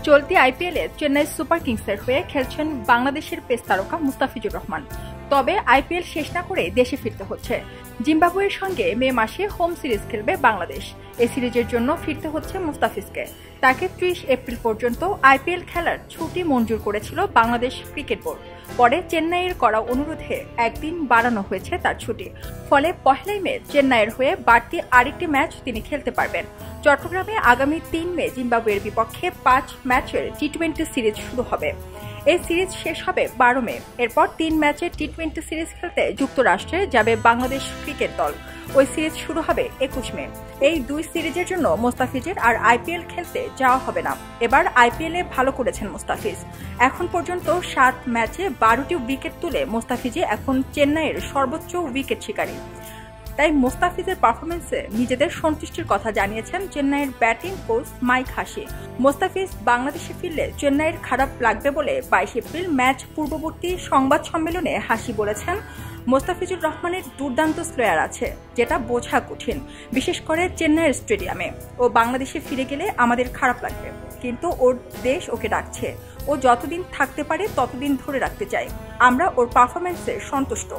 চলতি আইপিএলে চেন্নাই সুপার কিংসের হয়ে খেলছেন বাংলাদেশের পেস তারকা মুস্তাফিজুর রহমান। তবে আইপিএল শেষ না করে দেশে ফিরতে হচ্ছে। জিম্বাবুয়ের সঙ্গে মে মাসে হোম সিরিজ খেলবে বাংলাদেশ। এই সিরিজের জন্য ফিরতে হচ্ছে মুস্তাফিজকে। তাকে ৩০ এপ্রিল পর্যন্ত আইপিএল খেলার ছুটি মঞ্জুর করেছিল বাংলাদেশ ক্রিকেট বোর্ড। পরে চেন্নাইয়ের করা অনুরোধে একদিন বাড়ানো হয়েছে তার ছুটি। ফলে ১লাই মে চেন্নাইয়ের হয়ে বাড়তি আরেকটি ম্যাচ তিনি খেলতে পারবেন। চট্টগ্রামে আগামী ৩ মে জিম্বাবুয়ের বিপক্ষে ৫ ম্যাচের টি-20 সিরিজ শুরু হবে। এই সিরিজ শেষ হবে ১২ মে। এরপর ৩ ম্যাচের টি-20 সিরিজ খেলতে যুক্তরাষ্ট্রে যাবে বাংলাদেশ ক্রিকেট দল। ওই সিরিজ শুরু হবে ২১ মে। এই দুই সিরিজের জন্য মুস্তাফিজের আর আইপিএল খেলতে যাওয়া হবে না। এবার আইপিএলে ভালো করেছেন মুস্তাফিজ। এখন পর্যন্ত ৭ ম্যাচে ১২টি উইকেট তুলে মুস্তাফিজই এখন চেন্নাইয়ের সর্বোচ্চ উইকেট শিকারী। তাই মুস্তাফিজের পারফরমেন্সে নিজেদের সন্তুষ্টির কথা জানিয়েছেন চেন্নাইয়ের ব্যাটিং কোচ মাইক হাসি। মুস্তাফিজ বাংলাদেশে ফিরলে চেন্নাইয়ের খারাপ লাগবে বলে ২২ এপ্রিল ম্যাচ পূর্ববর্তী সংবাদ সম্মেলনে হাসি বলেছেন, মুস্তাফিজুর রহমানের দুর্দান্ত স্লোয়ার আছে, যেটা বোঝা কঠিন, বিশেষ করে চেন্নাইয়ের স্টেডিয়ামে। ও বাংলাদেশে ফিরে গেলে আমাদের খারাপ লাগবে, কিন্তু ওর দেশ ওকে ডাকছে। ও যতদিন থাকতে পারে ততদিন ধরে রাখতে চাই। আমরা ওর পারফরমেন্সে সন্তুষ্ট।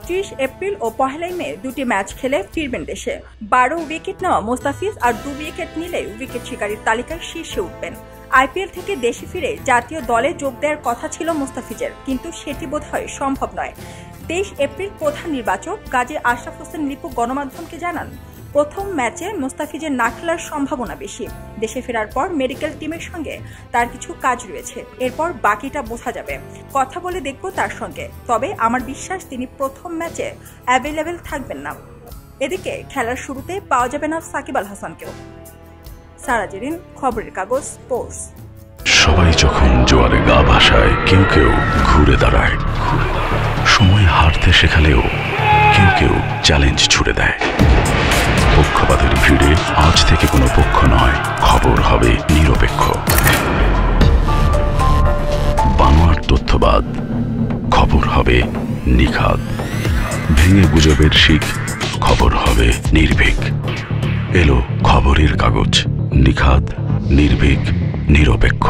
৩০ এপ্রিল ও ১লাই মে দুটি ম্যাচ খেলে ফিরবেন দেশে। ১২ উইকেট নেওয়া মুস্তাফিজ আর ২ উইকেট নিলে উইকেট শিকারীর তালিকায় শীর্ষে উঠবেন। আইপিএল থেকে দেশে ফিরে জাতীয় দলে যোগ দেওয়ার কথা ছিল মুস্তাফিজের, কিন্তু সেটি বোধহয় সম্ভব নয়। ২৩ এপ্রিল প্রধান নির্বাচক গাজী আশরাফ হোসেন লিপু গণমাধ্যমকে জানান, প্রথম ম্যাচে মুস্তাফিজের না খেলার সম্ভাবনা বেশি। দেশে ফেরার পর মেডিকেল টিমের সঙ্গে তার কিছু কাজ রয়েছে, এরপর বাকিটা বোঝা যাবে। কথা বলে দেখব তার সঙ্গে, তবে আমার বিশ্বাস তিনি প্রথম ম্যাচে অ্যাভেলেবেল থাকবেন না। এদিকে খেলার শুরুতে পাওয়া যাবে না সাকিব আল হাসানকেও। সারা জেরিন, খবরের কাগজ, স্পোর্টস। সবাই যখন জোয়ারে গা ভাসায়, কেউ কেউ ঘুরে দাঁড়ায়। সময় হারতে শেখালেও কেউ কেউ চ্যালেঞ্জ ছুড়ে দেয়। পক্ষপাতের ভিড়ে আজ থেকে কোনো পক্ষ নয়, খবর হবে নিরপেক্ষ। বানোয়ার তথ্যবাদ, খবর হবে নিখাদ। ভেঙে গুজবের শিখ, খবর হবে নির্ভীক। এলো খবরের কাগজ, নিখাদ, নির্ভীক, নিরপেক্ষ।